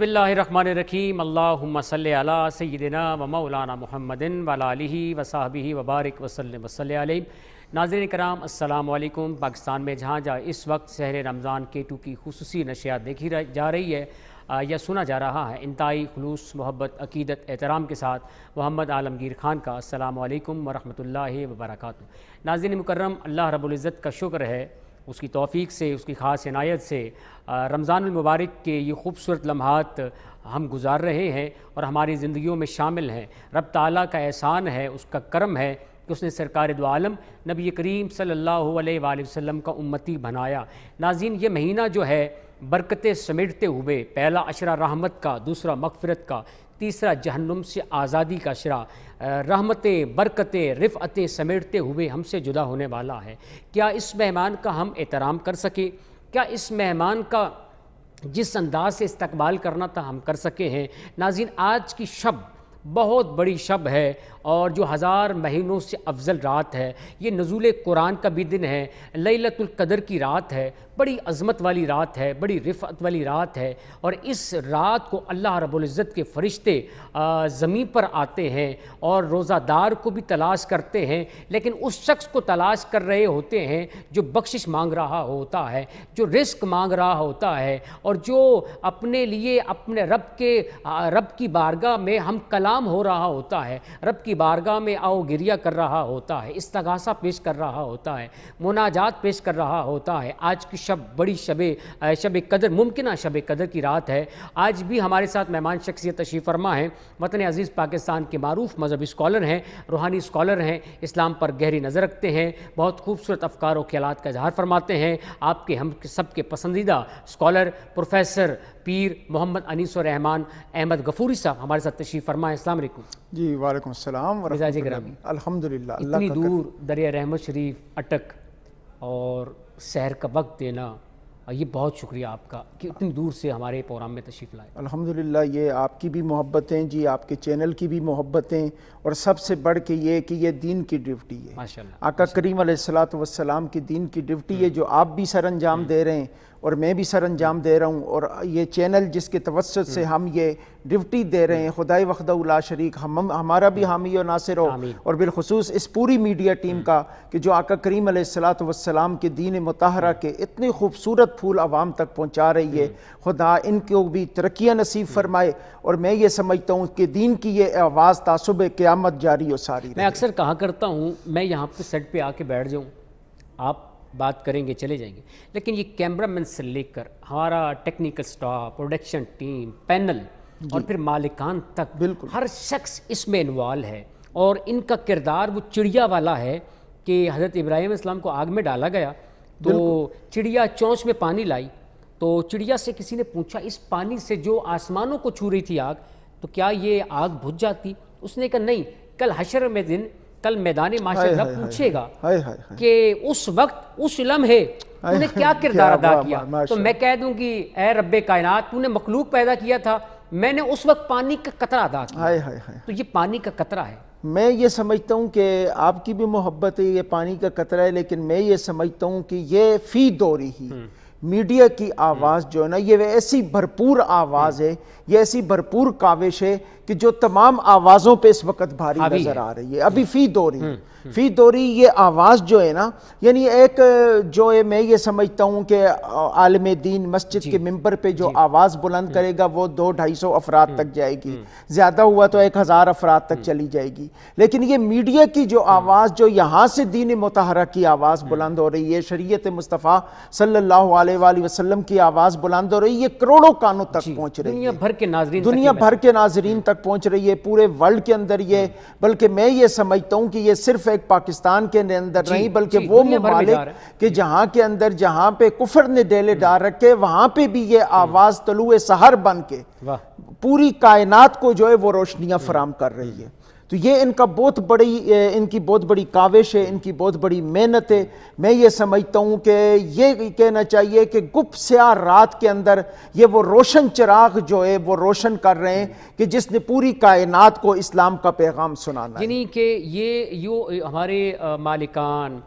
بسم اللہ الرحمن الرحیم اللہم صلی علی سیدنا و مولانا محمد وعلی آلہ وصحبہ وبارک وسلم وصلی علیہ۔ ناظرین کرام السلام علیکم۔ پاکستان میں جہاں اس وقت شہر رمضان K2 کی خصوصی نشریات دیکھی جا رہی ہے یا سنا جا رہا ہے، انتہائی خلوص، محبت، عقیدت، احترام کے ساتھ محمد عالمگیر خان کا السلام علیکم ورحمۃ اللہ وبرکاتہ۔ ناظرین مکرم، اللہ رب العزت کا شکر ہے، اس کی توفیق سے، اس کی خاص عنایت سے رمضان المبارک کے یہ خوبصورت لمحات ہم گزار رہے ہیں اور ہماری زندگیوں میں شامل ہیں۔ رب تعالیٰ کا احسان ہے، اس کا کرم ہے کہ اس نے سرکار دو عالم نبی کریم صلی اللہ علیہ وآلہ وسلم کا امتی بنایا۔ ناظرین، یہ مہینہ جو ہے برکتیں سمیٹتے ہوئے، پہلا عشرہ رحمت کا، دوسرا مغفرت کا، تیسرا جہنم سے آزادی کا عشرہ، رحمتیں، برکتیں، رفعتیں سمیٹتے ہوئے ہم سے جدا ہونے والا ہے۔ کیا اس مہمان کا ہم احترام کر سکے؟ کیا اس مہمان کا جس انداز سے استقبال کرنا تھا ہم کر سکے ہیں؟ ناظرین، آج کی شب بہت بڑی شب ہے اور جو 1000 مہینوں سے افضل رات ہے، یہ نزول قرآن کا بھی دن ہے، لیلۃ القدر کی رات ہے، بڑی عظمت والی رات ہے، بڑی رفعت والی رات ہے، اور اس رات کو اللہ رب العزت کے فرشتے زمین پر آتے ہیں اور روزہ دار کو بھی تلاش کرتے ہیں، لیکن اس شخص کو تلاش کر رہے ہوتے ہیں جو بخشش مانگ رہا ہوتا ہے، جو رزق مانگ رہا ہوتا ہے، اور جو اپنے لیے اپنے رب کی بارگاہ میں ہم کلام ہو رہا ہوتا ہے، رب کی بارگاہ میں آؤ گریہ کر رہا ہوتا ہے، استغاثہ پیش کر رہا ہوتا ہے، مناجات پیش کر رہا ہوتا ہے۔ آج کی شب بڑی شب قدر، ممکنہ شب قدر کی رات ہے۔ آج بھی ہمارے ساتھ مہمان شخصیت تشریف فرما ہیں، وطن عزیز پاکستان کے معروف مذہبی اسکالر ہیں، روحانی اسکالر ہیں، اسلام پر گہری نظر رکھتے ہیں، بہت خوبصورت افکار و خیالات کا اظہار فرماتے ہیں۔ آپ کے ہم سب کے پسندیدہ اسکالر پروفیسر پیر محمد انیس الرحمن احمد غفوری صاحب ہمارے ساتھ تشریف فرما ہے۔ السلام علیکم جی، وعلیکم السلام ورحمۃ اللہ۔ الحمدللہ، اتنی دور دریا رحمت شریف اٹک اور سحر کا وقت دینا، یہ بہت شکریہ آپ کا کہ اتنی دور سے ہمارے پروگرام میں تشریف لائے۔ الحمدللہ، یہ آپ کی بھی محبتیں جی، آپ کے چینل کی بھی محبتیں، اور سب سے بڑھ کے یہ کہ یہ دین کی ڈیوٹی ہے، ماشاءاللہ، آقا کریم علیہ الصلوۃ والسلام کی دین کی ڈیوٹی ہے، جو آپ بھی سر انجام دے رہے ہیں اور میں بھی سر انجام دے رہا ہوں، اور یہ چینل جس کے توسط سے ہم یہ ڈیوٹی دے رہے ہیں، خدائے وحدہ لا شریک ہمارا بھی حامی و ناصر ہو، اور بالخصوص اس پوری میڈیا ٹیم کا کہ جو آقا کریم علیہ الصلوۃ والسلام کے دین مطہرہ کے اتنے خوبصورت پھول عوام تک پہنچا رہی ہے۔ خدا ان کو بھی ترقیاں نصیب فرمائے، اور میں یہ سمجھتا ہوں کہ دین کی یہ آواز تعصب قیامت جاری و ساری رہے۔ میں اکثر کہا کرتا ہوں، میں یہاں پہ سیٹ پہ آ کے بیٹھ جاؤں، آپ بات کریں گے، چلے جائیں گے، لیکن یہ کیمرہ مین سے لے کر ہمارا technical staff, production team, panel اور پھر مالکان تک، بالکل ہر شخص اس میں انوالو ہے، اور ان کا کردار وہ چڑیا والا ہے کہ حضرت ابراہیم علیہ السلام کو آگ میں ڈالا گیا تو چڑیا چونچ میں پانی لائی، تو چڑیا سے کسی نے پوچھا اس پانی سے جو آسمانوں کو چھو رہی تھی آگ، تو کیا یہ آگ بجھ جاتی؟ اس نے کہا نہیں، کل حشر میں دن، کل میدان معاشر رب پوچھے گا کہ اس وقت اس لمحے تو نے کیا کردار ادا کیا، تو میں کہہ دوں گی اے رب کائنات، تو نے مخلوق پیدا کیا تھا، میں نے اس وقت پانی کا قطرہ ادا کیا، تو یہ پانی کا قطرہ ہے۔ میں یہ سمجھتا ہوں کہ آپ کی بھی محبت ہے، یہ پانی کا قطرہ ہے، لیکن میں یہ سمجھتا ہوں کہ یہ فی دوری ہی میڈیا کی آواز جو ہے نا، یہ ایسی بھرپور آواز ہے، یہ ایسی بھرپور کاوش ہے کہ جو تمام آوازوں پہ اس وقت بھاری نظر آ رہی ہے۔ ابھی فی دوری یہ آواز جو ہے نا، یعنی ایک جو ہے، میں یہ سمجھتا ہوں کہ عالم دین مسجد کے ممبر پہ جو آواز بلند کرے گا وہ 200-250 افراد تک جائے گی، زیادہ ہوا تو 1000 افراد تک چلی جائے گی، لیکن یہ میڈیا کی جو آواز، جو یہاں سے دین مطہرہ کی آواز بلند ہو رہی ہے، شریعت مصطفیٰ صلی اللہ علیہ وآلہ وسلم کی آواز بلند ہو رہی ہے، یہ کروڑوں کانوں تک پہنچ رہی ہے، دنیا بھر کے ناظرین تک پہنچ رہی ہے، پورے ورلڈ کے اندر یہ، بلکہ میں یہ سمجھتا ہوں کہ یہ صرف ایک پاکستان کے اندر نہیں، بلکہ وہ ممالک کہ جہاں کے اندر، جہاں پہ کفر نے ڈیلے ڈال رکھے، وہاں پہ بھی یہ آواز طلوع سحر بن کے پوری کائنات کو جو ہے وہ روشنیاں فراہم کر رہی ہے۔ تو یہ ان کی بہت بڑی کاوش ہے، ان کی بہت بڑی محنت ہے۔ میں یہ سمجھتا ہوں کہ یہ کہنا چاہیے کہ گپ سیاہ رات کے اندر یہ وہ روشن چراغ جو ہے وہ روشن کر رہے ہیں کہ جس نے پوری کائنات کو اسلام کا پیغام سنانا ہے۔ یعنی کہ یہ ہمارے مالکان،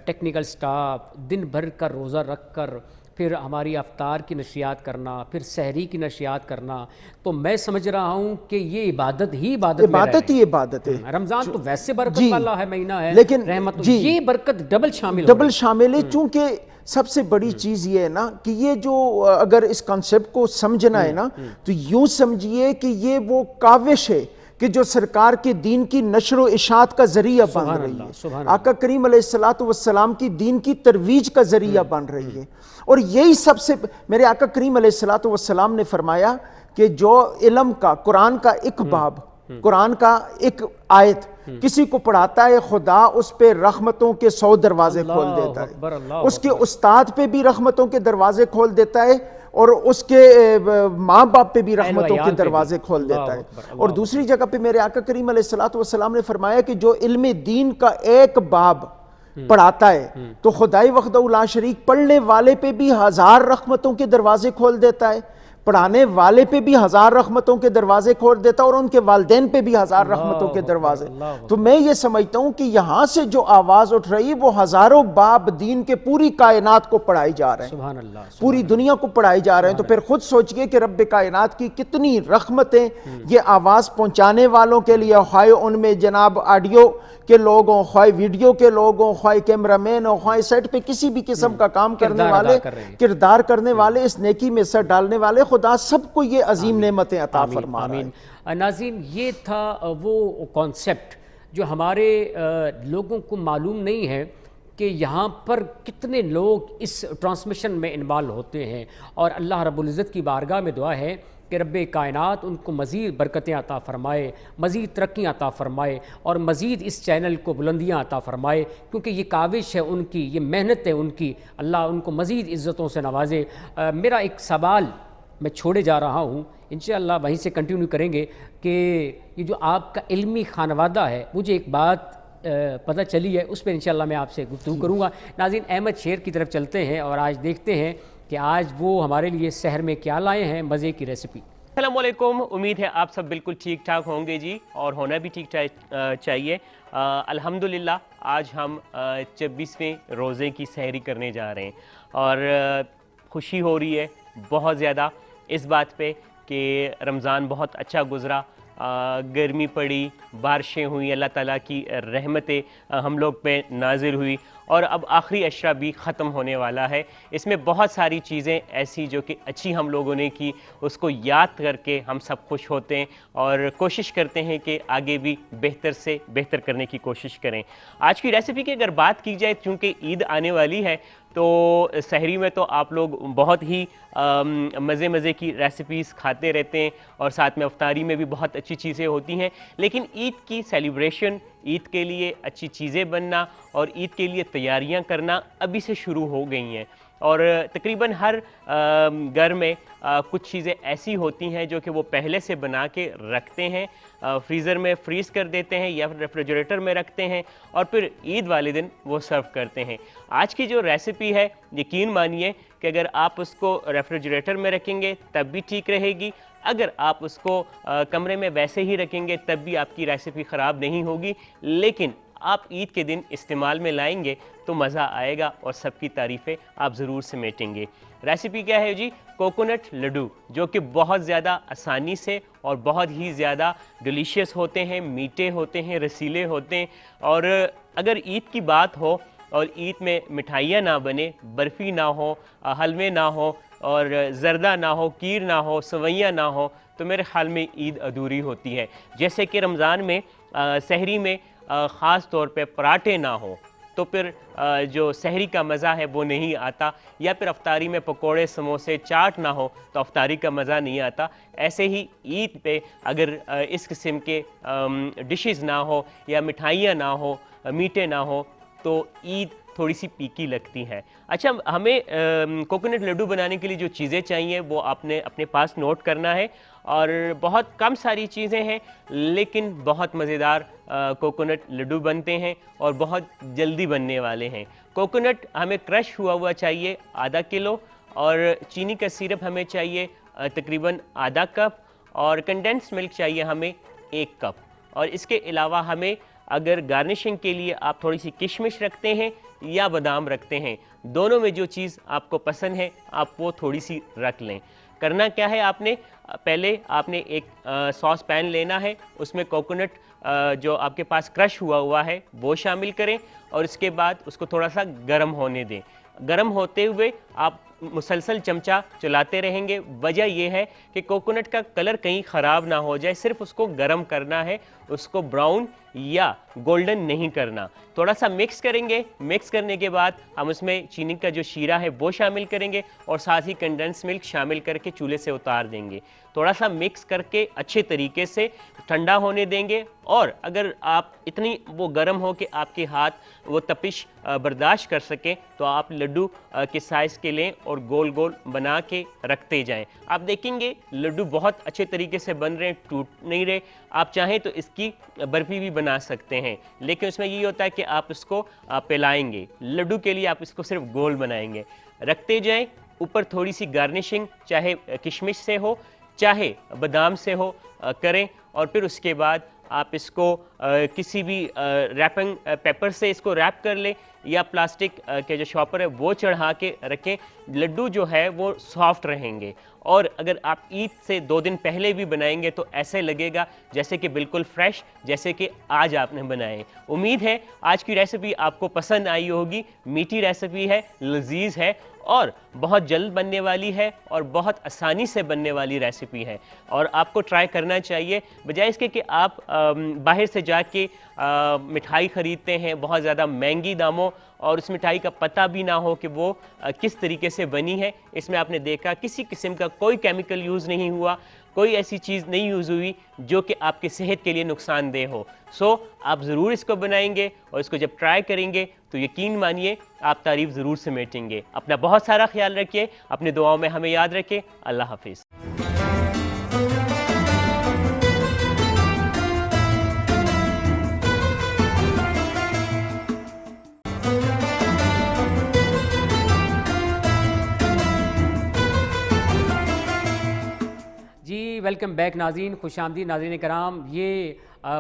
ٹیکنیکل سٹاف دن بھر کا روزہ رکھ کر پھر ہماری افطار کی نشریات کرنا، پھر سحری کی نشریات کرنا، تو میں سمجھ رہا ہوں کہ یہ عبادت ہی عبادت میں رہ عبادت ہی عبادت ہے۔ رمضان تو ویسے برکت جی والا ہے مہینہ ہے، لیکن رحمت، جی یہ برکت ڈبل شامل ہو ڈبل رہی شامل ہے، چونکہ سب سے بڑی چیز یہ ہے نا کہ یہ جو اگر اس کانسیپٹ کو سمجھنا ہے نا تو یوں سمجھیے کہ یہ وہ کاوش ہے کہ جو سرکار کے دین کی نشر و اشاعت کا ذریعہ بن رہی ہے، آقا کریم علیہ السلام کی دین کی ترویج کا ذریعہ بن رہی ہے۔ اور یہی سب سے میرے آقا کریم علیہ السلام نے فرمایا کہ جو علم کا، قرآن کا ایک باب، قرآن کا ایک آیت کسی کو پڑھاتا ہے، خدا اس پہ رحمتوں کے 100 دروازے کھول دیتا ہے، اس کے استاد پہ بھی رحمتوں کے دروازے کھول دیتا ہے، اور اس کے ماں باپ پہ بھی رحمتوں کے دروازے کھول دیتا ہے۔ اور دوسری جگہ پہ میرے آقا کریم علیہ السلام نے فرمایا کہ جو علم دین کا ایک باب پڑھاتا ہے تو خدائی وحدہ لا شریک پڑھنے والے پہ بھی 1000 رحمتوں کے دروازے کھول دیتا ہے، پڑھانے والے پہ بھی 1000 رحمتوں کے دروازے کھول دیتا ہے، اور ان کے والدین پہ بھی 1000 رحمتوں کے دروازے۔ تو میں یہ سمجھتا ہوں کہ یہاں سے جو آواز اٹھ رہی ہے وہ ہزاروں باب دین کے پوری کائنات کو پڑھائی جا رہے ہیں، سبحان اللہ، پوری دنیا کو پڑھائی جا رہے ہیں۔ تو پھر خود سوچئے کہ رب کائنات کی کتنی رحمتیں یہ آواز پہنچانے والوں کے لیے، خواہ ان میں جناب آڈیو کے لوگ ہوں، خواہ ویڈیو کے لوگ ہوں، خواہ کیمرہ مین ہوں، خواہ سیٹ پہ کسی بھی قسم کا کام کرنے والے، کردار کرنے والے، اس نیکی میں سر ڈالنے والے، خدا سب کو یہ عظیم نعمتیں عطا فرما رہا ہے۔ ناظرین، یہ تھا وہ کانسیپٹ جو ہمارے لوگوں کو معلوم نہیں ہے کہ یہاں پر کتنے لوگ اس ٹرانسمیشن میں انوالو ہوتے ہیں، اور اللہ رب العزت کی بارگاہ میں دعا ہے کہ رب کائنات ان کو مزید برکتیں عطا فرمائے، مزید ترقیاں عطا فرمائے، اور مزید اس چینل کو بلندیاں عطا فرمائے، کیونکہ یہ کاوش ہے ان کی، یہ محنت ہے ان کی، اللہ ان کو مزید عزتوں سے نوازے۔ میرا ایک سوال میں چھوڑے جا رہا ہوں، انشاءاللہ وہیں سے کنٹینیو کریں گے، کہ یہ جو آپ کا علمی خانوادہ ہے، مجھے ایک بات پتہ چلی ہے، اس پہ انشاءاللہ میں آپ سے گفتگو کروں گا۔ ناظرین، احمد شیر کی طرف چلتے ہیں اور آج دیکھتے ہیں کہ آج وہ ہمارے لیے سحر میں کیا لائے ہیں، مزے کی ریسیپی۔ السلام علیکم، امید ہے آپ سب بالکل ٹھیک ٹھاک ہوں گے جی، اور ہونا بھی ٹھیک ٹھاک چاہیے۔ الحمدللہ آج ہم 24ویں روزے کی سحری کرنے جا رہے ہیں، اور خوشی ہو رہی ہے بہت زیادہ اس بات پہ کہ رمضان بہت اچھا گزرا، گرمی پڑی، بارشیں ہوئیں، اللہ تعالیٰ کی رحمتیں ہم لوگ پہ نازل ہوئی، اور اب آخری عشرہ بھی ختم ہونے والا ہے۔ اس میں بہت ساری چیزیں ایسی جو کہ اچھی ہم لوگوں نے کی، اس کو یاد کر کے ہم سب خوش ہوتے ہیں اور کوشش کرتے ہیں کہ آگے بھی بہتر سے بہتر کرنے کی کوشش کریں۔ آج کی ریسیپی کی اگر بات کی جائے، چونکہ عید آنے والی ہے تو سحری میں تو آپ لوگ بہت ہی مزے کی ریسیپیز کھاتے رہتے ہیں، اور ساتھ میں افطاری میں بھی بہت اچھی چیزیں ہوتی ہیں، لیکن عید کی سیلیبریشن، عید کے لیے اچھی چیزیں بننا اور عید کے لیے تیاریاں کرنا ابھی سے شروع ہو گئی ہیں، اور تقریباً ہر گھر میں کچھ چیزیں ایسی ہوتی ہیں جو کہ وہ پہلے سے بنا کے رکھتے ہیں، فریزر میں فریز کر دیتے ہیں یا ریفریجریٹر میں رکھتے ہیں، اور پھر عید والے دن وہ سرو کرتے ہیں۔ آج کی جو ریسیپی ہے، یقین مانیے کہ اگر آپ اس کو ریفریجریٹر میں رکھیں گے تب بھی ٹھیک رہے گی، اگر آپ اس کو کمرے میں ویسے ہی رکھیں گے تب بھی آپ کی ریسیپی خراب نہیں ہوگی، لیکن آپ عید کے دن استعمال میں لائیں گے تو مزہ آئے گا اور سب کی تعریفیں آپ ضرور سمیٹیں گے۔ ریسیپی کیا ہے جی؟ کوکونٹ لڈو، جو کہ بہت زیادہ آسانی سے اور بہت ہی زیادہ ڈیلیشیس ہوتے ہیں، میٹھے ہوتے ہیں، رسیلے ہوتے ہیں، اور اگر عید کی بات ہو اور عید میں مٹھائیاں نہ بنے، برفی نہ ہو، حلوے نہ ہو، اور زردہ نہ ہو، کیر نہ ہو، سویاں نہ ہو، تو میرے خیال میں عید ادھوری ہوتی ہے۔ جیسے کہ رمضان میں سحری میں خاص طور پہ پراٹھے نہ ہوں تو پھر جو سحری کا مزہ ہے وہ نہیں آتا، یا پھر افطاری میں پکوڑے، سموسے، چاٹ نہ ہو تو افطاری کا مزہ نہیں آتا۔ ایسے ہی عید پہ اگر اس قسم کے ڈشز نہ ہو یا مٹھائیاں نہ ہو، میٹھے نہ ہو، تو عید تھوڑی سی پیکی لگتی ہے۔ اچھا، ہمیں کوکونٹ لڈو بنانے کے لیے جو چیزیں چاہیے وہ آپ نے اپنے پاس نوٹ کرنا ہے، اور بہت کم ساری چیزیں ہیں لیکن بہت مزیدار کوکونٹ لڈو بنتے ہیں اور بہت جلدی بننے والے ہیں۔ کوکونٹ ہمیں کرش ہوا چاہیے ½ کلو، اور چینی کا سیرپ ہمیں چاہیے تقریباً ½ کپ، اور کنڈینس ملک چاہیے ہمیں 1 کپ، اور اس کے علاوہ ہمیں اگر گارنشنگ کے لیے آپ تھوڑی سی کشمش رکھتے ہیں یا بادام رکھتے ہیں، دونوں میں جو چیز آپ کو پسند ہے آپ وہ تھوڑی سی رکھ لیں۔ کرنا کیا ہے، آپ نے پہلے ایک ساس پین لینا ہے، اس میں کوکونٹ جو آپ کے پاس کرش ہوا ہے وہ شامل کریں، اور اس کے بعد اس کو تھوڑا سا گرم ہونے دیں۔ گرم ہوتے ہوئے آپ مسلسل چمچہ چلاتے رہیں گے۔ وجہ یہ ہے کہ کوکونٹ کا کلر کہیں خراب نہ ہو جائے، صرف اس کو گرم کرنا ہے، اس کو براؤن یا گولڈن نہیں کرنا۔ تھوڑا سا مکس کریں گے، مکس کرنے کے بعد ہم اس میں چینی کا جو شیرہ ہے وہ شامل کریں گے، اور ساتھ ہی کنڈنس ملک شامل کر کے چولہے سے اتار دیں گے۔ تھوڑا سا مکس کر کے اچھے طریقے سے ٹھنڈا ہونے دیں گے، اور اگر آپ اتنی وہ گرم ہو کہ آپ کے ہاتھ وہ تپش برداشت کر سکیں تو آپ لڈو کے سائز کے لیں اور گول گول بنا کے رکھتے جائیں۔ آپ دیکھیں گے لڈو بہت اچھے طریقے سے بن رہے ہیں، ٹوٹ نہیں رہے۔ آپ چاہیں تو اس کی برفی بھی بنا سکتے ہیں، لیکن اس میں یہ ہوتا ہے کہ آپ اس کو پلائیں گے۔ لڈو کے لیے آپ اس کو صرف گول بنائیں گے، رکھتے جائیں۔ اوپر تھوڑی سی گارنشنگ چاہے کشمش سے ہو چاہے بادام سے ہو کریں، اور پھر اس کے بعد آپ اس کو کسی بھی ریپنگ پیپر سے اس کو ریپ کر لیں، یا پلاسٹک کے جو شاپر ہے وہ چڑھا کے رکھیں۔ لڈو جو ہے وہ سافٹ رہیں گے، اور اگر آپ عید سے 2 دن پہلے بھی بنائیں گے تو ایسے لگے گا جیسے کہ بالکل فریش، جیسے کہ آج آپ نے بنائے۔ امید ہے آج کی ریسیپی آپ کو پسند آئی ہوگی۔ میٹھی ریسیپی ہے، لذیذ ہے، اور بہت جلد بننے والی ہے، اور بہت آسانی سے بننے والی ریسیپی ہے، اور آپ کو ٹرائی کرنا چاہیے، بجائے اس کے کہ آپ باہر سے جا کے مٹھائی خریدتے ہیں بہت زیادہ مہنگی داموں، اور اس مٹھائی کا پتہ بھی نہ ہو کہ وہ کس طریقے سے بنی ہے۔ اس میں آپ نے دیکھا کسی قسم کا کوئی کیمیکل یوز نہیں ہوا، کوئی ایسی چیز نہیں یوز ہوئی جو کہ آپ کی صحت کے لیے نقصان دہ ہو۔ آپ ضرور اس کو بنائیں گے، اور اس کو جب ٹرائی کریں گے تو یقین مانیے آپ تعریف ضرور سمیٹیں گے۔ اپنا بہت سارا خیال رکھیے، اپنے دعاؤں میں ہمیں یاد رکھیں۔ اللہ حافظ۔ جی ویلکم بیک ناظرین، خوش آمدید ناظرین کرام۔ یہ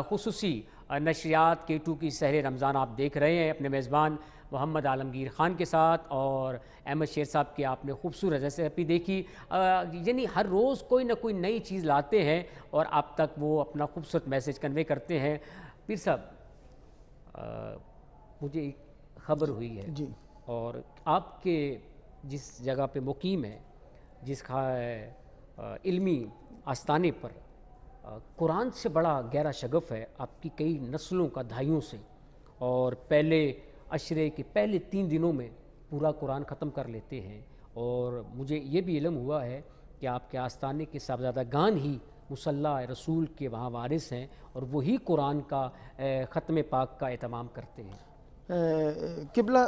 خصوصی نشریات K2 کی سحر رمضان آپ دیکھ رہے ہیں اپنے میزبان محمد عالمگیر خان کے ساتھ، اور احمد شیر صاحب کی آپ نے خوبصورت ریسیپی دیکھی۔ یعنی ہر روز کوئی نہ کوئی نئی چیز لاتے ہیں اور آپ تک وہ اپنا خوبصورت میسیج کنوے کرتے ہیں۔ پیر صاحب، مجھے ایک خبر ہوئی ہے جی، اور آپ کے جس جگہ پہ مقیم ہے، جس کا علمی آستانے پر قرآن سے بڑا گہرا شغف ہے آپ کی کئی نسلوں کا، دہائیوں سے، اور پہلے عشرے کے پہلے 3 دنوں میں پورا قرآن ختم کر لیتے ہیں۔ اور مجھے یہ بھی علم ہوا ہے کہ آپ کے آستانے کے صاحبزادگان ہی مصلی رسول کے وہاں وارث ہیں، اور وہی قرآن کا ختم پاک کا اہتمام کرتے ہیں۔ قبلہ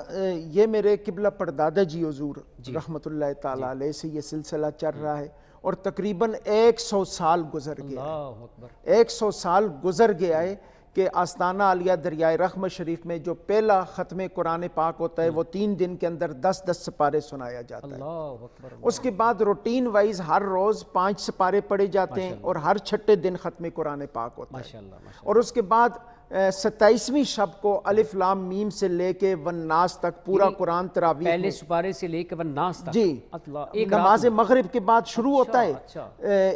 یہ میرے قبلہ پردادا جی حضور رحمۃ اللہ تعالیٰ علیہ سے یہ سلسلہ چل رہا ہے، اور تقریباً 100 سال گزر گیا اللہ اکبر، 100 سال گزر گیا ہے کہ آستانہ عالیہ دریائے رحمت شریف میں جو پہلا ختم قرآن پاک ہوتا ہے وہ 3 دن کے اندر 10 سپارے سنایا جاتا ہے۔ اللہ اکبر۔ اس کے بعد روٹین وائز ہر روز 5 سپارے پڑھے جاتے ہیں، اور ہر چھٹے دن ختم قرآن پاک ہوتا ہے۔ ماشاءاللہ۔ اور اس کے بعد 27ویں شب کو الف لام میم سے لے کے والناس تک پورا قرآن تراویح پہلے سپارے سے لے کے والناس تک، جی، نماز مغرب کے بعد شروع ہوتا ہے،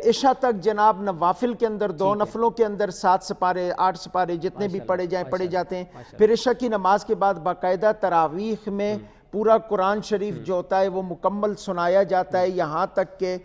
عشاء تک جناب نوافل کے اندر 2 نفلوں کے اندر 7 سپارے 8 سپارے جتنے بھی پڑھے جائیں پڑھے جاتے ہیں۔ پھر عشاء کی نماز کے بعد باقاعدہ تراویح میں پورا قرآن شریف جو ہوتا ہے وہ مکمل سنایا جاتا ہے، یہاں تک کہ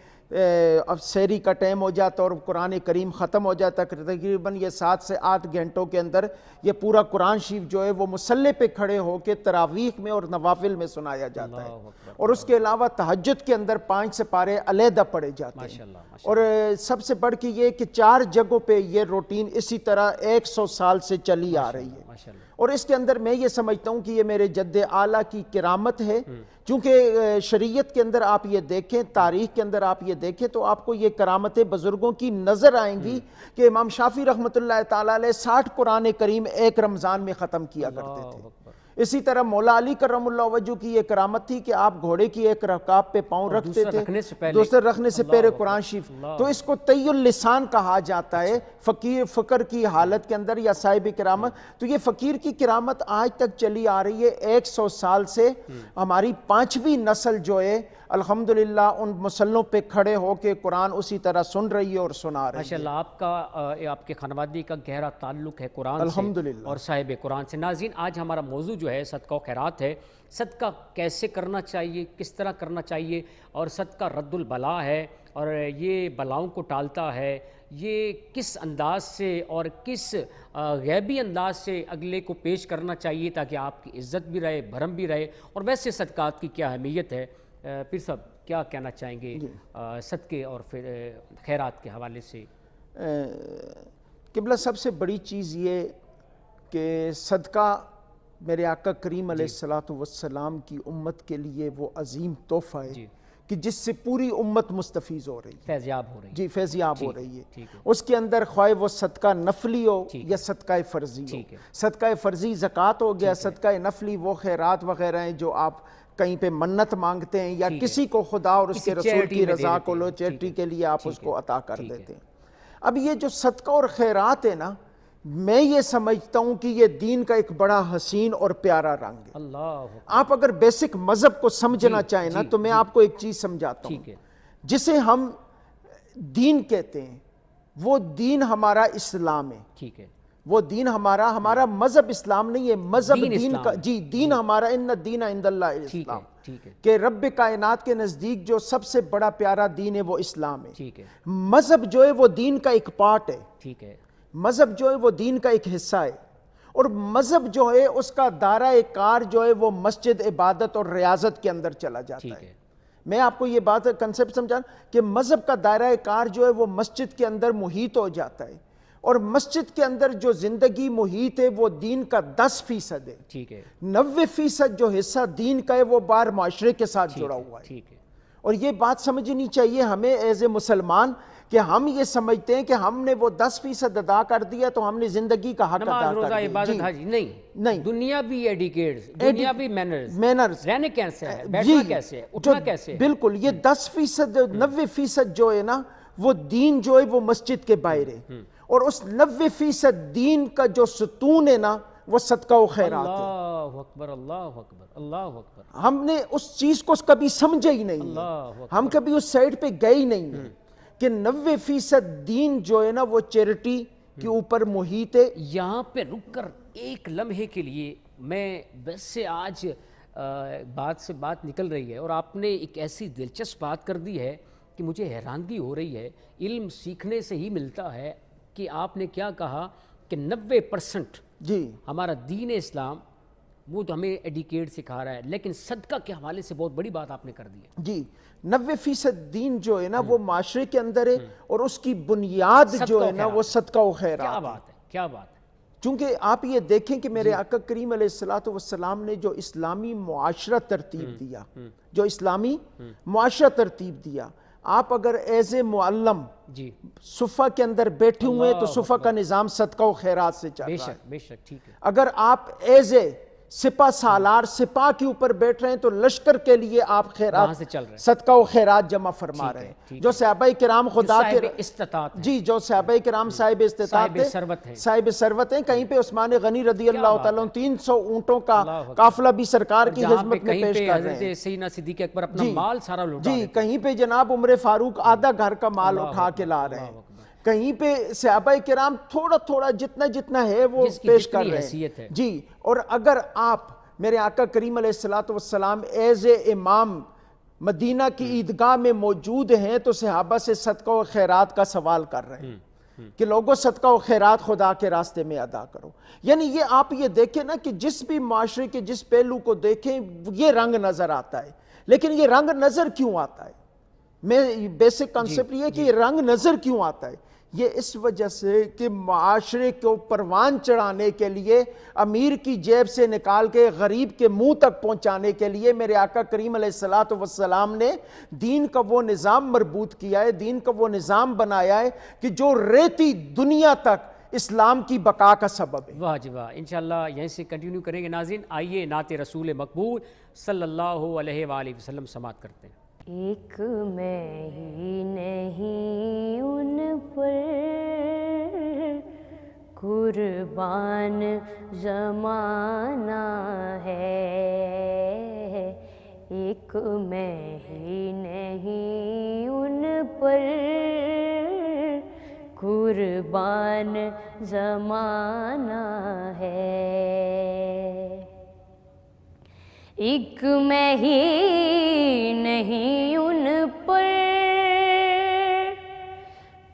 اب سحری کا ٹائم ہو جاتا ہے اور قرآن کریم ختم ہو جاتا ہے۔ تقریباً یہ 7 سے 8 گھنٹوں کے اندر یہ پورا قرآن شریف جو ہے وہ مصلی پہ کھڑے ہو کے تراویح میں اور نوافل میں سنایا جاتا ہے، اور اس کے علاوہ تہجد کے اندر 5 سپارے علیحدہ پڑھے جاتے ہیں۔ اور سب سے بڑھ کے یہ کہ 4 جگہوں پہ یہ روٹین اسی طرح 100 سال سے چلی آ رہی ہے، اور اس کے اندر میں یہ سمجھتا ہوں کہ یہ میرے جد اعلیٰ کی کرامت ہے، چونکہ شریعت کے اندر آپ یہ دیکھیں، تاریخ کے اندر آپ یہ دیکھیں تو آپ کو یہ کرامتیں بزرگوں کی نظر آئیں گی کہ امام شافعی رحمۃ اللہ تعالیٰ علیہ 60 قرآن کریم ایک رمضان میں ختم کیا کرتے تھے۔ اسی طرح مولا علی کرم اللہ وجہ کی یہ کرامت تھی کہ آپ گھوڑے کی ایک رکاب پہ پاؤں رکھتے تھے، دوسرے رکھنے سے پہلے قرآن شریف، تو اس کو طی اللسان کہا جاتا ہے فقر کی حالت کے اندر یا صاحب کرامت۔ تو یہ فقیر کی کرامت آج تک چلی آ رہی ہے 100 سال سے۔ ہماری 5ویں نسل جو ہے الحمدللہ ان مسلوں پہ کھڑے ہو کے قرآن اسی طرح سن رہی ہے اور سنا رہی ہے۔ ماشاءاللہ آپ کے خانوادگی کا گہرا تعلق ہے قرآن سے الحمدللہ اور صاحب قرآن سے۔ ناظرین، آج ہمارا موضوع جو ہے صدقہ و خیرات ہے۔ صدقہ کیسے کرنا چاہیے، کس طرح کرنا چاہیے، اور صدقہ رد البلا ہے اور یہ بلاؤں کو ٹالتا ہے۔ یہ کس انداز سے اور کس غیبی انداز سے اگلے کو پیش کرنا چاہیے تاکہ آپ کی عزت بھی رہے، بھرم بھی رہے، اور ویسے صدقات کی کیا اہمیت ہے؟ پھر صاحب کیا کہنا چاہیں گے صدقے اور پھر خیرات کے حوالے سے؟ قبلہ سب سے بڑی چیز یہ کہ صدقہ میرے آقا کریم علیہ السلام کی امت کے لیے وہ عظیم تحفہ ہے کہ جس سے پوری امت مستفیض ہو رہی ہے، فیضیاب ہو رہی ہے۔ جی فیضیاب ہو رہی ہے۔ اس کے اندر خواہ وہ صدقہ نفلی ہو یا صدقہ فرضی ہو۔ صدقہ فرضی زکوٰۃ ہو گیا، صدقہ نفلی وہ خیرات وغیرہ ہیں جو آپ کہیں پہ منت مانگتے ہیں یا کسی کو خدا اور اس کے رسول کی رضا کو لو چیریٹی کے لیے آپ اس کو عطا کر دیتے ہیں۔ اب یہ جو صدقہ اور خیرات ہے نا، میں یہ سمجھتا ہوں کہ یہ دین کا ایک بڑا حسین اور پیارا رنگ ہے۔ اللہ آپ اگر بیسک مذہب کو سمجھنا چاہیں نا تو میں آپ کو ایک چیز سمجھاتا ہوں، جسے ہم دین کہتے ہیں وہ دین ہمارا اسلام ہے۔ ٹھیک ہے، وہ دین ہمارا مذہب اسلام نہیں ہے، مذہب دین کا، جی دین ہمارا ان الدین عند اللہ الاسلام، کہ رب کائنات کے نزدیک جو سب سے بڑا پیارا دین ہے وہ اسلام ہے۔ ٹھیک ہے، مذہب جو ہے وہ دین کا ایک پارٹ ہے، ٹھیک ہے، مذہب جو ہے وہ دین کا ایک حصہ ہے، اور مذہب جو ہے اس کا دائرہ کار جو ہے وہ مسجد، عبادت اور ریاضت کے اندر چلا جاتا ہے۔ میں آپ کو یہ بات کنسپٹ سمجھانا کہ مذہب کا دائرہ کار جو ہے وہ مسجد کے اندر محیط ہو جاتا ہے، اور مسجد کے اندر جو زندگی محیط ہے وہ دین کا 10% ہے۔ ٹھیک ہے، 90% جو حصہ دین کا ہے وہ باہر معاشرے کے ساتھ جڑا ہوا ہے۔ ٹھیک ہے، اور یہ بات سمجھنی چاہیے ہمیں ایز اے مسلمان کہ ہم یہ سمجھتے ہیں کہ ہم نے وہ 10% ادا کر دیا تو ہم نے زندگی کا حق ادا کر دیا۔ عبادت حج نہیں، دنیا بھی ایڈیکیٹس، دنیا بھی مینرز، رہنے کیسے ہے، بیٹھنا کیسے ہے، اٹھنا کیسے ہے۔ بالکل، یہ 10%، 90% جو ہے نا وہ دین جو ہے وہ مسجد کے باہر ہے، اور اس 90% دین کا جو ستون ہے نا وہ صدقہ و خیرات ہے۔ اللہ اکبر، اللہ اکبر، اللہ اکبر۔ ہم نے اس چیز کو کبھی سمجھا ہی نہیں ہے، ہم کبھی اس سائڈ پہ گئے ہی نہیں ہیں کہ 90% دین جو ہے نا وہ چیریٹی کے اوپر محیط ہے۔ یہاں پہ رک کر ایک لمحے کے لیے میں ویسے آج بات سے بات نکل رہی ہے اور آپ نے ایک ایسی دلچسپ بات کر دی ہے کہ مجھے حیرانگی ہو رہی ہے۔ علم سیکھنے سے ہی ملتا ہے کہ آپ نے کیا کہا کہ 90% جی ہمارا دین اسلام وہ تو ہمیں ایڈیکیٹ سکھا رہا ہے، لیکن صدقہ کے حوالے سے بہت بڑی بات آپ نے کر دی ہے۔ جی 90% دین جو ہے نا وہ معاشرے کے اندر ہے، اور اس کی بنیاد جو ہے نا وہ صدقہ و خیرات ہے۔ کیا بات ہے، کیا بات ہے۔ چونکہ آپ یہ دیکھیں کہ میرے آقا کریم علیہ السلام نے جو اسلامی معاشرہ ترتیب دیا، جو اسلامی معاشرہ ترتیب دیا، آپ اگر ایز اے معلم صفہ کے اندر بیٹھے ہوئے تو صفہ کا نظام صدقہ و خیرات سے چل رہا ہے۔ بے شک، ٹھیک ہے۔ اگر آپ ایز اے سپاہ سالار سپاہ کے اوپر بیٹھ رہے ہیں تو لشکر کے لیے آپ خیرات صدقہ و خیرات جمع فرما رہے ہیں۔ جو صحابہ کرام خدا کے جی جو صحابہ کرام صاحب استطاعت ہیں، صاحب ثروت ہیں، کہیں پہ عثمان غنی رضی اللہ تعالیٰ 300 اونٹوں کا قافلہ بھی سرکار کی خدمت میں پیش کر رہے ہیں۔ سیدنا صدیق اکبر اپنا مال سارا لوٹا جی کہیں پہ جناب عمر فاروق آدھا گھر کا مال اٹھا کے لا رہے ہیں، کہیں پہ صحابہ کرام تھوڑا تھوڑا جتنا ہے وہ پیش کر رہے ہیں۔ جی اور اگر آپ میرے آقا کریم علیہ السلام ایز اے امام مدینہ کی عیدگاہ میں موجود ہیں تو صحابہ سے صدقہ و خیرات کا سوال کر رہے ہیں کہ لوگوں صدقہ و خیرات خدا کے راستے میں ادا کرو۔ یعنی یہ آپ یہ دیکھیں نا کہ جس بھی معاشرے کے جس پہلو کو دیکھیں یہ رنگ نظر آتا ہے، لیکن یہ رنگ نظر کیوں آتا ہے؟ میں بیسک کنسپٹ یہ کہ یہ رنگ نظر کیوں آتا ہے؟ یہ اس وجہ سے کہ معاشرے کو پروان چڑھانے کے لیے، امیر کی جیب سے نکال کے غریب کے منہ تک پہنچانے کے لیے میرے آقا کریم علیہ السلام نے دین کا وہ نظام مربوط کیا ہے، دین کا وہ نظام بنایا ہے کہ جو ریتی دنیا تک اسلام کی بقا کا سبب ہے۔ واہ جی واہ، انشاءاللہ یہیں سے کنٹینیو کریں گے ناظرین۔ آئیے نعت رسول مقبول صلی اللہ علیہ وآلہ وسلم سماعت کرتے ہیں۔ ایک میں ہی نہیں ان پر قربان زمانہ ہے، ایک میں ہی نہیں ان پر قربان زمانہ ہے، ایک میں ہی نہیں ان پر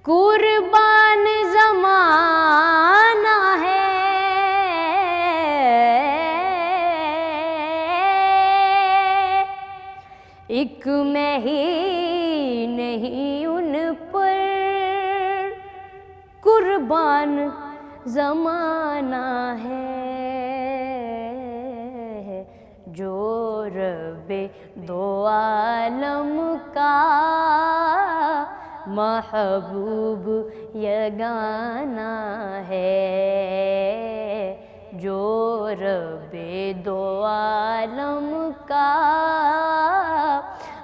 قربان زمانہ ہے، ایک میں ہی نہیں ان پر قربان زمانہ ہے، جو رب دو عالم کا محبوب یگانہ ہے، جو رب دو عالم کا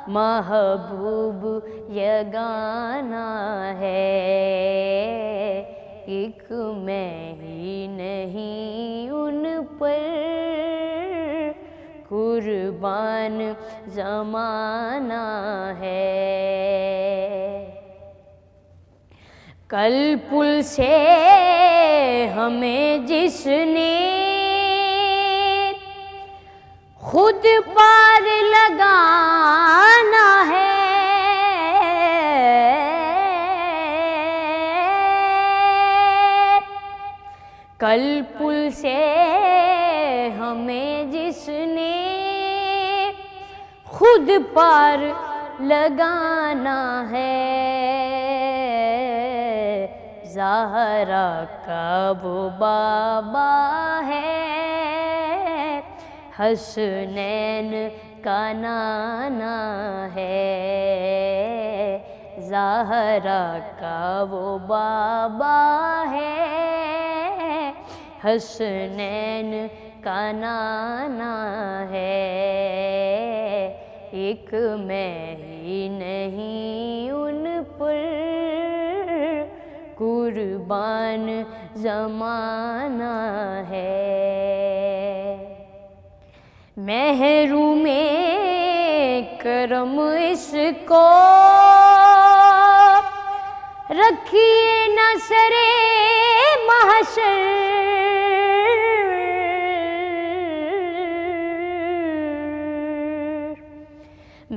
محبوب یگانہ ہے، ایک میں ہی نہیں ان پر قربان زمانہ ہے، کل پل سے ہمیں جس نے خود پار لگانا ہے، کل پل سے ہمیں جس نے خود پار لگانا ہے، زہرا کا وہ بابا ہے، حسنین کا نانا ہے، زہرا کا وہ بابا ہے، حسنین کا نانا ہے، ایک میں ہی نہیں ان پر قربان زمانہ ہے، محروم کرم اس کو رکھیے نہ سرے محشر،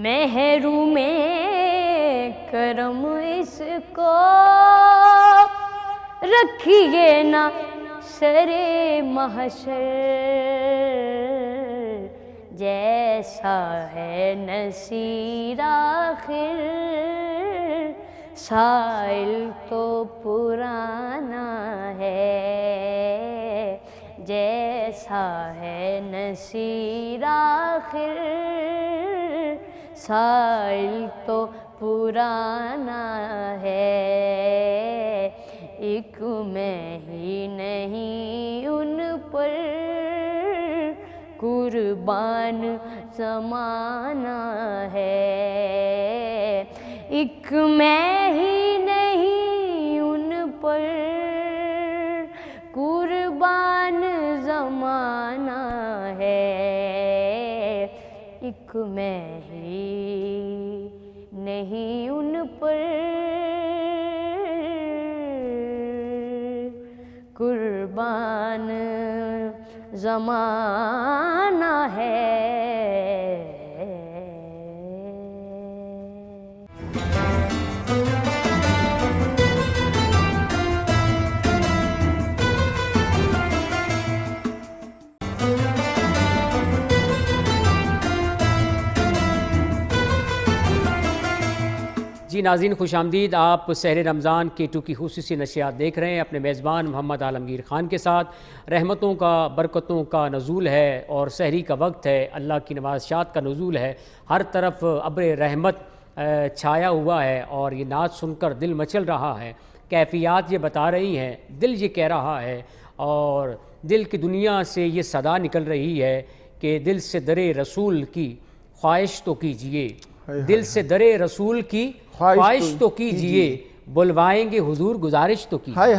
محروم کرم اس کو رکھیے نہ سرے محشر، جیسا ہے نصیر آخر سائل تو پرانا ہے، جیسا ہے نصیر آخر سائل تو پرانا ہے، ایک میں ہی نہیں ان پر قربان زمانہ ہے، ایک میں ہی نہیں ان پر قربان زمانہ ہے، ایک میں ہی نہیں ان پر قربان زمانہ ہے۔ جی ناظرین خوش آمدید، آپ سحر رمضان K2 کی خصوصی نشریات دیکھ رہے ہیں اپنے میزبان محمد عالمگیر خان کے ساتھ۔ رحمتوں کا برکتوں کا نزول ہے اور سحری کا وقت ہے، اللہ کی نوازشات کا نزول ہے، ہر طرف ابر رحمت چھایا ہوا ہے اور یہ نعت سن کر دل مچل رہا ہے کیفیات یہ بتا رہی ہیں، دل یہ کہہ رہا ہے، اور دل کی دنیا سے یہ صدا نکل رہی ہے کہ دل سے درے رسول کی خواہش تو کیجئے، دل سے درے رسول کی خواہش تو کیجئے، بلوائیں گے حضور گزارش تو کیجئے۔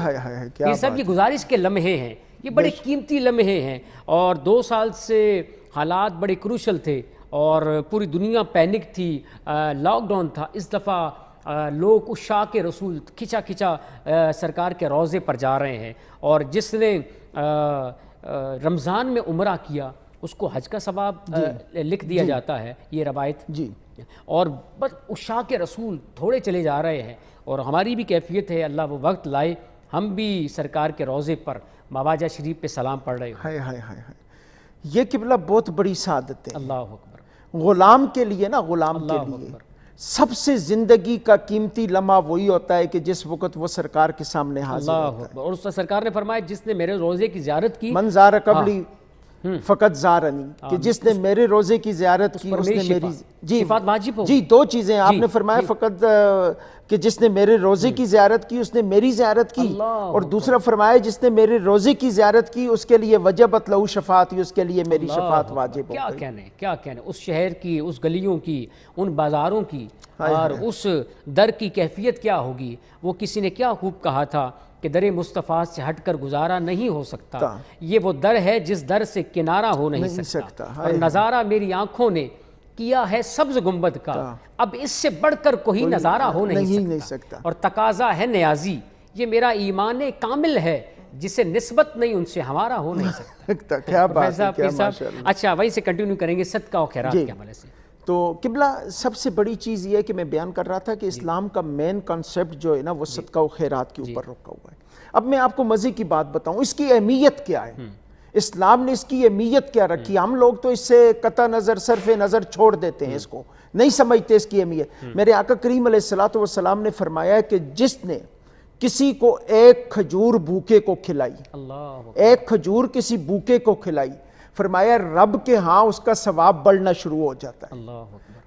یہ سب یہ گزارش کے لمحے ہیں، یہ بڑے قیمتی لمحے ہیں، اور 2 سال سے حالات بڑے کروشل تھے اور پوری دنیا پینک تھی، لاک ڈاؤن تھا۔ اس دفعہ لوگ عشاق رسول کھچا کھچا سرکار کے روضے پر جا رہے ہیں، اور جس نے رمضان میں عمرہ کیا اس کو حج کا ثواب لکھ دیا جاتا ہے، یہ روایت جی، اور بس عشاق رسول تھوڑے چلے جا رہے ہیں، اور ہماری بھی کیفیت ہے اللہ وہ وقت لائے ہم بھی سرکار کے روضے پر مواجہ شریف پہ سلام پڑھ رہے ہوں۔ یہ قبلہ بہت بڑی سعادت ہے اللہ اکبر، غلام کے لیے نا، غلام کے لیے سب سے زندگی کا قیمتی لمحہ وہی ہوتا ہے کہ جس وقت وہ سرکار کے سامنے حاضر اللہ ہوتا ہے۔ اکبر۔ اور اس سرکار نے فرمایا جس نے میرے روزے کی زیارت کی، من زار قبلی فقط زارنی، کہ جس نے میرے روزے کی زیارت کی اس نے میری شفاعت واجب ہو۔ جی 2 چیزیں آپ نے فرمایا، فقط کہ جس نے میرے روزے کی زیارت کی اس نے میری زیارت کی، اور دوسرا فرمایا جس نے میرے روزے کی زیارت کی اس کے لیے وجبت لہو شفاعتی، اس کے لیے میری شفاعت واجب ہو گئی۔ کیا کہنے اس شہر کی، اس گلیوں کی، ان بازاروں کی، اور اس در کی کیفیت کیا ہوگی۔ وہ کسی نے کیا خوب کہا تھا کہ در مصطفیٰ سے ہٹ کر گزارا نہیں ہو سکتا، یہ وہ در ہے جس در سے کنارہ ہو نہیں سکتا، اور نظارہ میری آنکھوں نے کیا ہے سبز گنبد کا، اب اس سے بڑھ کر کوئی نظارہ ہو نہیں سکتا، اور تقاضا ہے نیازی، یہ میرا ایمان کامل ہے جسے نسبت نہیں ان سے ہمارا ہو نہیں سکتا۔ کیا بات ہے، کیا ماشاءاللہ۔ اچھا وہیں سے کنٹینیو کریں گے صدقہ و خیرات کے حوالے سے۔ تو قبلہ سب سے بڑی چیز یہ ہے کہ میں بیان کر رہا تھا کہ اسلام کا مین کنسپٹ جو ہے نا وہ صدقہ و خیرات کے اوپر رکھا ہوا ہے۔ اب میں آپ کو مزے کی بات بتاؤں، اس کی اہمیت کیا ہے، اسلام نے اس کی اہمیت کیا رکھی۔ ہم لوگ تو اس سے قطع نظر، صرف نظر چھوڑ دیتے ہیں، اس کو نہیں سمجھتے اس کی اہمیت۔ میرے آقا کریم علیہ السلام نے فرمایا کہ جس نے کسی کو ایک کھجور بھوکے کو کھلائی، ایک کھجور کسی بھوکے کو کھلائی، فرمایا رب کے ہاں اس کا ثواب بڑھنا شروع ہو جاتا ہے۔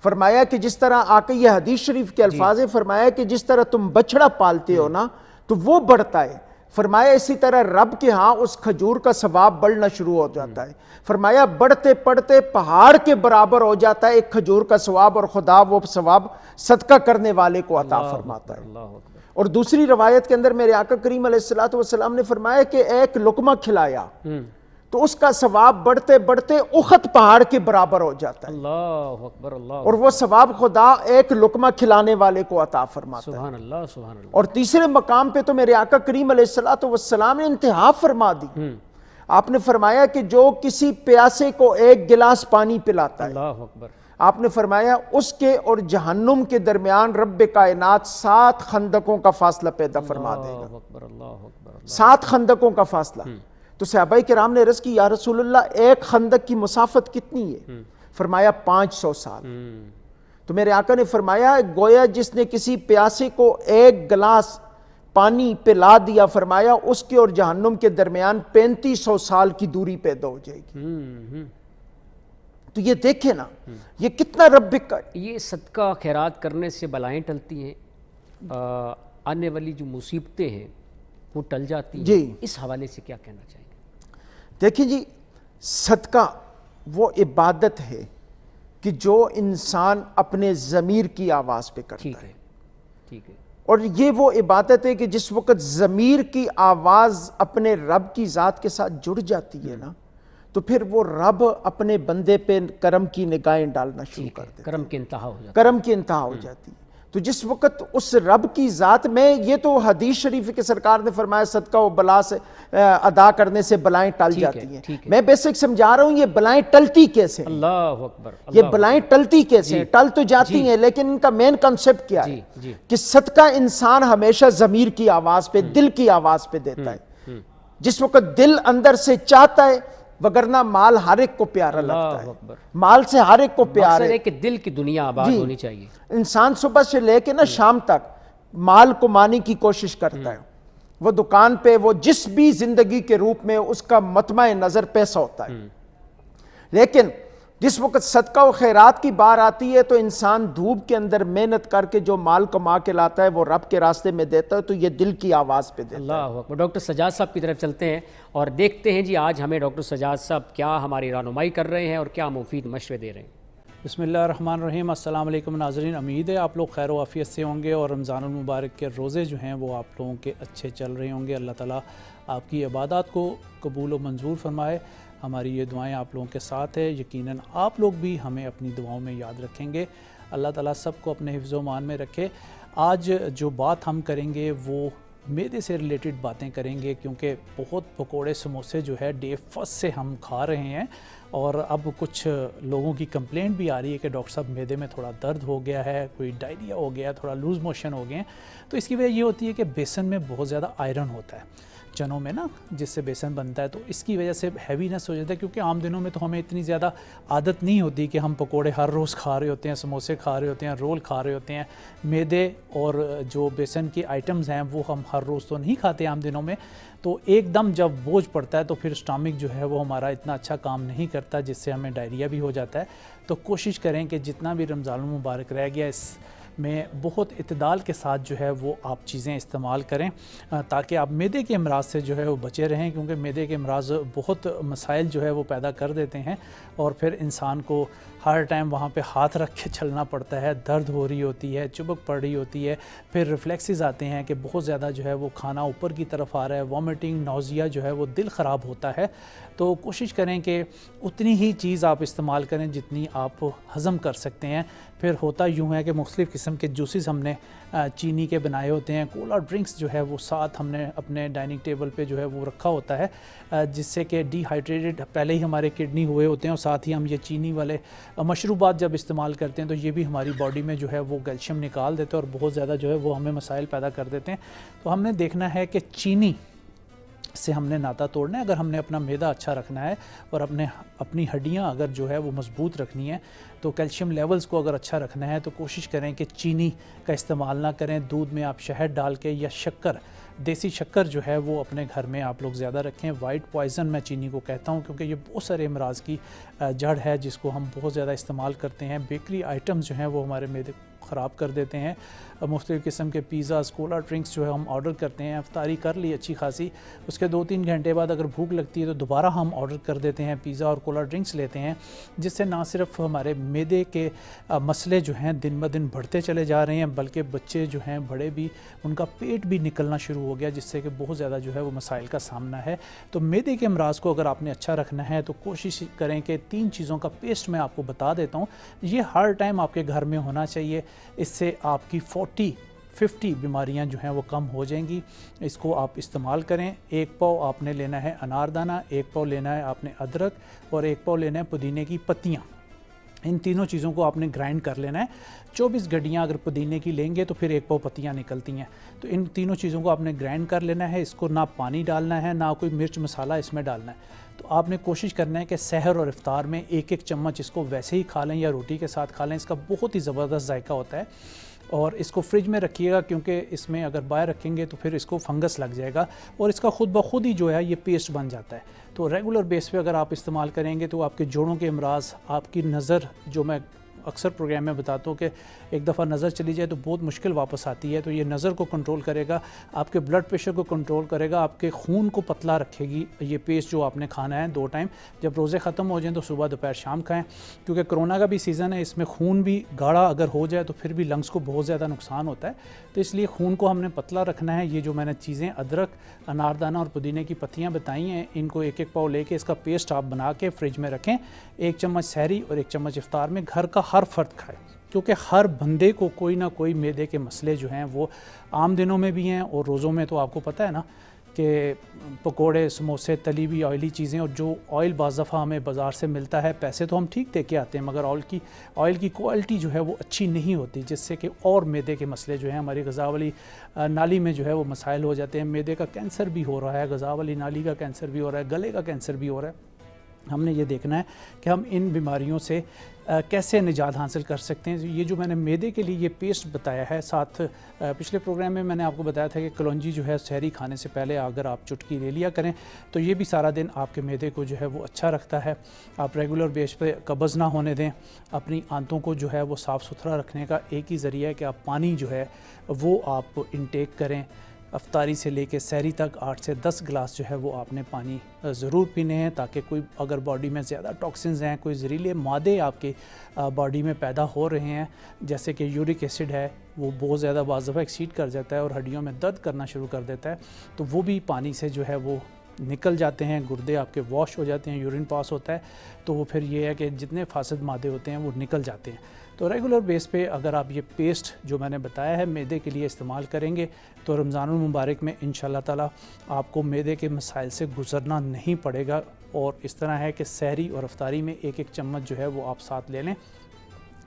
فرمایا کہ جس طرح آقا، یہ حدیث شریف کے الفاظ ہے، فرمایا کہ جس طرح تم بچڑا پالتے ہو نا تو وہ بڑھتا ہے، فرمایا اسی طرح رب کے ہاں اس کھجور کا ثواب بڑھنا شروع ہو جاتا ہے۔ فرمایا بڑھتے پڑھتے پہاڑ کے برابر ہو جاتا ہے ایک کھجور کا ثواب، اور خدا وہ ثواب صدقہ کرنے والے کو عطا فرماتا ہے۔ اور دوسری روایت کے اندر میرے آقا کریم علیہ السلام نے فرمایا کہ ایک لقمہ کھلایا تو اس کا ثواب بڑھتے بڑھتے احد پہاڑ کے برابر ہو جاتا ہے، اللہ اکبر، اللہ، اور وہ ثواب خدا ایک لقمہ کھلانے والے کو عطا فرماتا ہے۔ سبحان اللہ، سبحان اللہ۔ اور تیسرے مقام پہ تو میرے آقا کریم علیہ السلام نے انتہا فرما دی۔ آپ نے فرمایا کہ جو کسی پیاسے کو ایک گلاس پانی پلاتا ہے، اللہ اکبر، آپ نے فرمایا اس کے اور جہنم کے درمیان رب کائنات 7 خندقوں کا فاصلہ پیدا فرما دے گا۔ اللہ اکبر، اللہ اکبر۔ 7 خندقوں کا فاصلہ۔ تو صحابہ کرام نے عرض کی یا رسول اللہ ایک خندق کی مسافت کتنی ہے؟ فرمایا 500 سال۔ تو میرے آقا نے فرمایا گویا جس نے کسی پیاسے کو ایک گلاس پانی پلا دیا، فرمایا اس کے اور جہنم کے درمیان 3500 سال کی دوری پیدا ہو جائے گی۔ تو یہ دیکھیں نا یہ کتنا رب کا، یہ صدقہ خیرات کرنے سے بلائیں ٹلتی ہیں، آنے والی جو مصیبتیں ہیں وہ ٹل جاتی ہیں۔ جی اس حوالے سے کیا کہنا چاہیں گے؟ دیکھیں جی، صدقہ وہ عبادت ہے کہ جو انسان اپنے ضمیر کی آواز پہ کرتا ہے، ٹھیک ہے، اور یہ وہ عبادت ہے کہ جس وقت ضمیر کی آواز اپنے رب کی ذات کے ساتھ جڑ جاتی ہے نا تو پھر وہ رب اپنے بندے پہ کرم کی نگاہیں ڈالنا شروع کر دیتا ہے، کرم کی انتہا ہو جاتی، کرم کی انتہا ہو جاتی ہے۔ تو جس وقت اس رب کی ذات میں، یہ تو حدیث شریف کے سرکار نے فرمایا صدقہ و بلا سے ادا کرنے سے بلائیں ٹل جاتی ہیں۔ میں بیسک سمجھا رہا ہوں یہ بلائیں ٹلتی کیسے ہیں، اللہ اکبر، یہ بلائیں ٹلتی کیسے ہیں؟ ٹل تو جاتی ہیں لیکن ان کا مین کنسپٹ کیا ہے کہ صدقہ انسان ہمیشہ ضمیر کی آواز پہ، دل کی آواز پہ دیتا ہے۔ جس وقت دل اندر سے چاہتا ہے، وگرنہ مال ہر ایک کو پیارا لگتا ہے، مال سے ہر ایک کو پیار ہے کہ دل کی دنیا آباد ہونی چاہیے۔ انسان صبح سے لے کے نا شام تک مال کمانے کی کوشش کرتا ہے، وہ دکان پہ، وہ جس بھی زندگی کے روپ میں اس کا مطمع نظر پیسہ ہوتا ہے، لیکن جس وقت صدقہ و خیرات کی بار آتی ہے تو انسان دھوپ کے اندر محنت کر کے جو مال کما کے لاتا ہے وہ رب کے راستے میں دیتا ہے، تو یہ دل کی آواز پہ دیتا ہے۔ اللہ اکبر۔ ڈاکٹر سجاد صاحب کی طرف چلتے ہیں اور دیکھتے ہیں جی آج ہمیں ڈاکٹر سجاد صاحب کیا ہماری رہنمائی کر رہے ہیں اور کیا مفید مشورے دے رہے ہیں۔ بسم اللہ الرحمن الرحیم۔ السلام علیکم ناظرین، امید ہے آپ لوگ خیر و عافیت سے ہوں گے اور رمضان المبارک کے روزے جو ہیں وہ آپ لوگوں کے اچھے چل رہے ہوں گے۔ اللہ تعالیٰ آپ کی عبادات کو قبول و منظور فرمائے۔ ہماری یہ دعائیں آپ لوگوں کے ساتھ ہے، یقیناً آپ لوگ بھی ہمیں اپنی دعاؤں میں یاد رکھیں گے۔ اللہ تعالیٰ سب کو اپنے حفظ و امان میں رکھے۔ آج جو بات ہم کریں گے وہ معدے سے ریلیٹڈ باتیں کریں گے، کیونکہ بہت پکوڑے سموسے جو ہے ڈے فرسٹ سے ہم کھا رہے ہیں، اور اب کچھ لوگوں کی کمپلینٹ بھی آ رہی ہے کہ ڈاکٹر صاحب معدے میں تھوڑا درد ہو گیا ہے، کوئی ڈائریا ہو گیا، تھوڑا لوز موشن ہو گئے ہیں۔ تو اس کی وجہ یہ ہوتی ہے کہ بیسن میں بہت زیادہ آئرن ہوتا ہے، چنوں میں نا، جس سے بیسن بنتا ہے، تو اس کی وجہ سے ہیوینس ہو جاتا ہے۔ کیونکہ عام دنوں میں تو ہمیں اتنی زیادہ عادت نہیں ہوتی کہ ہم پکوڑے ہر روز کھا رہے ہوتے ہیں، سموسے کھا رہے ہوتے ہیں، رول کھا رہے ہوتے ہیں۔ میدے اور جو بیسن کی آئٹمز ہیں وہ ہم ہر روز تو نہیں کھاتے عام دنوں میں، تو ایک دم جب بوجھ پڑتا ہے تو پھر اسٹامک جو ہے وہ ہمارا اتنا اچھا کام نہیں کرتا، جس سے ہمیں ڈائریا بھی ہو جاتا ہے۔ تو کوشش کریں کہ جتنا بھی رمضان المبارک رہ گیا اس میں بہت اعتدال کے ساتھ جو ہے وہ آپ چیزیں استعمال کریں، تاکہ آپ معدے کے امراض سے جو ہے وہ بچے رہیں، کیونکہ معدے کے امراض بہت مسائل جو ہے وہ پیدا کر دیتے ہیں، اور پھر انسان کو ہر ٹائم وہاں پہ ہاتھ رکھ کے چلنا پڑتا ہے، درد ہو رہی ہوتی ہے، چبک پڑ رہی ہوتی ہے، پھر ریفلیکسز آتے ہیں کہ بہت زیادہ جو ہے وہ کھانا اوپر کی طرف آ رہا ہے، وامٹنگ، نوزیا جو ہے وہ دل خراب ہوتا ہے۔ تو کوشش کریں کہ اتنی ہی چیز آپ استعمال کریں جتنی آپ ہضم کر سکتے ہیں۔ پھر ہوتا یوں ہے کہ مختلف قسم کے جوسز ہم نے چینی کے بنائے ہوتے ہیں، کولا ڈرنکس جو ہے وہ ساتھ ہم نے اپنے ڈائننگ ٹیبل پہ جو ہے وہ رکھا ہوتا ہے، جس سے کہ ڈی ہائیڈریٹڈ پہلے ہی ہمارے کڈنی ہوئے ہوتے ہیں، اور ساتھ ہی ہم یہ چینی والے مشروبات جب استعمال کرتے ہیں تو یہ بھی ہماری باڈی میں جو ہے وہ کیلشیم نکال دیتے ہیں اور بہت زیادہ جو ہے وہ ہمیں مسائل پیدا کر دیتے ہیں۔ تو ہم نے دیکھنا ہے کہ چینی سے ہم نے ناتا توڑنا ہے۔ اگر ہم نے اپنا معدہ اچھا رکھنا ہے اور اپنی ہڈیاں اگر جو ہے وہ مضبوط رکھنی ہے، تو کیلشیم لیولز کو اگر اچھا رکھنا ہے تو کوشش کریں کہ چینی کا استعمال نہ کریں۔ دودھ میں آپ شہد ڈال کے یا شکر، دیسی شکر جو ہے وہ اپنے گھر میں آپ لوگ زیادہ رکھیں۔ وائٹ پوائزن میں چینی کو کہتا ہوں، کیونکہ یہ بہت سارے امراض کی جڑ ہے جس کو ہم بہت زیادہ استعمال کرتے ہیں۔ بیکری آئٹمز جو ہیں وہ ہمارے معدے خراب کر دیتے ہیں۔ مختلف قسم کے پیزاز، کولا ڈرنکس جو ہے ہم آرڈر کرتے ہیں، افطاری کر لی اچھی خاصی، اس کے 2-3 گھنٹے بعد اگر بھوک لگتی ہے تو دوبارہ ہم آرڈر کر دیتے ہیں، پیزا اور کولا ڈرنکس لیتے ہیں، جس سے نہ صرف ہمارے معدے کے مسئلے جو ہیں دن بدن بڑھتے چلے جا رہے ہیں، بلکہ بچے جو ہیں بڑے بھی، ان کا پیٹ بھی نکلنا شروع ہو گیا، جس سے کہ بہت زیادہ جو ہے وہ مسائل کا سامنا ہے۔ تو معدے کے امراض کو اگر آپ نے اچھا رکھنا ہے تو کوشش کریں کہ 3 چیزوں کا پیسٹ میں آپ کو بتا دیتا ہوں، یہ ہر ٹائم آپ کے گھر میں ہونا چاہیے۔ اس سے آپ کی 40-50 بیماریاں جو ہیں وہ کم ہو جائیں گی۔ اس کو آپ استعمال کریں۔ 1 پاؤ آپ نے لینا ہے انار دانہ، 1 پاؤ لینا ہے آپ نے ادرک، اور 1 پاؤ لینا ہے پودینے کی پتیاں۔ ان تینوں چیزوں کو آپ نے گرائنڈ کر لینا ہے۔ 24 گڈیاں اگر پودینے کی لیں گے تو پھر 1 پاؤ پتیاں نکلتی ہیں۔ تو ان تینوں چیزوں کو آپ نے گرائنڈ کر لینا ہے۔ اس کو نہ پانی ڈالنا ہے، نہ کوئی مرچ مسالہ اس میں ڈالنا ہے۔ تو آپ نے کوشش کرنا ہے کہ سحر اور افطار میں 1-1 چمچ اس کو ویسے ہی کھا لیں یا روٹی کے ساتھ کھا لیں۔ اس کا بہت ہی زبردست ذائقہ ہوتا ہے، اور اس کو فریج میں رکھیے گا، کیونکہ اس میں اگر باہر رکھیں گے تو پھر اس کو فنگس لگ جائے گا، اور اس کا خود بخود ہی جو ہے یہ پیسٹ بن جاتا ہے۔ تو ریگولر بیس پہ اگر آپ استعمال کریں گے تو آپ کے جوڑوں کے امراض، آپ کی نظر، جو میں اکثر پروگرام میں بتاتا ہوں کہ ایک دفعہ نظر چلی جائے تو بہت مشکل واپس آتی ہے، تو یہ نظر کو کنٹرول کرے گا، آپ کے بلڈ پریشر کو کنٹرول کرے گا، آپ کے خون کو پتلا رکھے گی یہ پیسٹ جو آپ نے کھانا ہے 2 ٹائم۔ جب روزے ختم ہو جائیں تو صبح دوپہر شام کھائیں، کیونکہ کرونا کا بھی سیزن ہے، اس میں خون بھی گاڑھا اگر ہو جائے تو پھر بھی لنگس کو بہت زیادہ نقصان ہوتا ہے، تو اس لیے خون کو ہم نے پتلا رکھنا ہے۔ یہ جو میں نے چیزیں ادرک، اناردانہ اور پودینے کی پتیاں بتائی ہیں، ان کو 1-1 پاؤ لے کے اس کا پیسٹ آپ بنا کے فریج میں رکھیں۔ 1 چمچ سحری اور 1 چمچ افطار میں گھر کا ہر فرد کھائے، کیونکہ ہر بندے کو کوئی نہ کوئی معدے کے مسئلے جو ہیں وہ عام دنوں میں بھی ہیں، اور روزوں میں تو آپ کو پتہ ہے نا کہ پکوڑے، سموسے، تلی ہوئی آئلی چیزیں، اور جو آئل بعض دفعہ ہمیں بازار سے ملتا ہے، پیسے تو ہم ٹھیک دے کے آتے ہیں مگر آئل کی کوالٹی جو ہے وہ اچھی نہیں ہوتی، جس سے کہ اور معدے کے مسئلے جو ہیں، ہماری غذا والی نالی میں جو ہے وہ مسائل ہو جاتے ہیں۔ معدے کا کینسر بھی ہو رہا ہے، غذا والی نالی کا کینسر بھی ہو رہا ہے، گلے کا کینسر بھی ہو رہا ہے۔ ہم نے یہ دیکھنا ہے کہ ہم ان بیماریوں سے کیسے نجات حاصل کر سکتے ہیں. یہ جو میں نے معدے کے لیے یہ پیسٹ بتایا ہے، ساتھ پچھلے پروگرام میں نے آپ کو بتایا تھا کہ کلونجی جو ہے سحری کھانے سے پہلے اگر آپ چٹکی لے لیا کریں تو یہ بھی سارا دن آپ کے معدے کو جو ہے وہ اچھا رکھتا ہے. آپ ریگولر بیس پہ قبض نہ ہونے دیں. اپنی آنتوں کو جو ہے وہ صاف ستھرا رکھنے کا ایک ہی ذریعہ ہے کہ آپ پانی جو ہے وہ آپ انٹیک کریں. افطاری سے لے کے سحری تک 8 سے 10 گلاس جو ہے وہ آپ نے پانی ضرور پینے ہیں، تاکہ کوئی اگر باڈی میں زیادہ ٹاکسنز ہیں، کوئی زہریلے مادے آپ کے باڈی میں پیدا ہو رہے ہیں، جیسے کہ یورک ایسڈ ہے، وہ بہت زیادہ بعض دفعہ ایکسیڈ کر جاتا ہے اور ہڈیوں میں درد کرنا شروع کر دیتا ہے، تو وہ بھی پانی سے جو ہے وہ نکل جاتے ہیں. گردے آپ کے واش ہو جاتے ہیں، یورین پاس ہوتا ہے، تو وہ پھر یہ ہے کہ جتنے فاسد مادے ہوتے ہیں وہ نکل جاتے ہیں. تو ریگولر بیس پہ اگر آپ یہ پیسٹ جو میں نے بتایا ہے معدے کے لیے استعمال کریں گے تو رمضان المبارک میں انشاءاللہ تعالی آپ کو معدے کے مسائل سے گزرنا نہیں پڑے گا. اور اس طرح ہے کہ سحری اور افطاری میں ایک چمچ جو ہے وہ آپ ساتھ لے لیں.